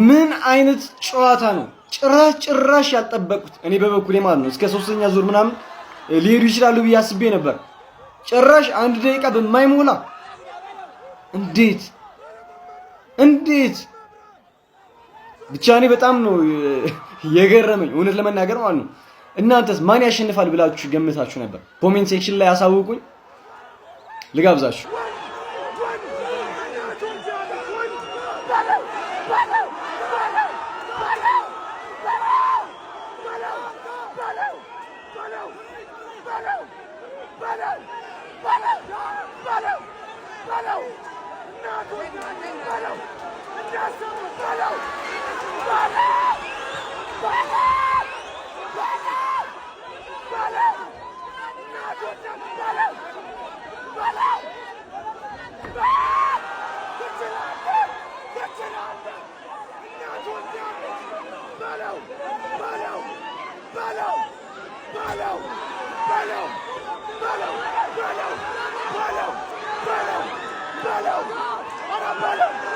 ምን አይነት ጨዋታ ነው? ጭራሽ ያልጠበቁት እኔ በበኩሌ ማለት ነው። እስከ 3ኛ ዙር ምናምን ሊሄዱ ይችላሉ ብዬ አስቤ ነበር። ጭራሽ 1 ደቂቃ በማይሞላ እንዴት ብቻ እኔ በጣም ነው የገረመኝ እውነት ለመናገር ማለት ነው። እናንተስ ማን ያሸንፋል ብላችሁ ገምታችሁ ነበር? ኮሜንት ሴክሽን ላይ አሳውቁኝ። ልጋብዛችሁ። Balo!